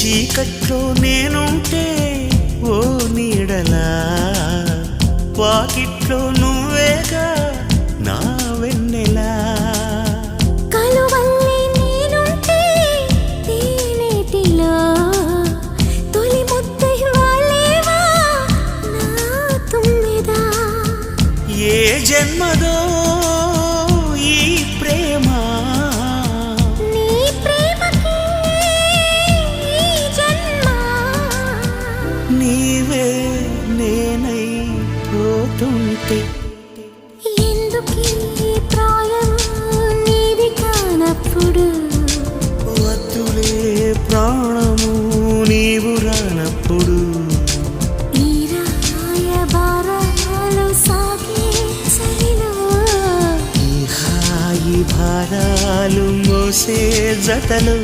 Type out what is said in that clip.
చీకట్లో నేనుంటే ఓ నీడలా, వాకిట్లో నువ్వేగా నా వెన్నెలా. కలువల్లి నేనుంటే తేనెటిలో, తొలి ముద్దై వాలేవా నా తుమ్మెదా. ఏ జన్మదో ఈ ప్రేమ, నీ ప్రేమకి ఈ జన్మ. నీవే నేనై పోతుంటే ఎందుకీ ప్రాయం నీది కానప్పుడు, వద్దులే ప్రాణము నీవు రానప్పుడు. ఈ రాయబారాలు సాగే చలిలో, ఈ హాయి భారాలు మోసే జతలు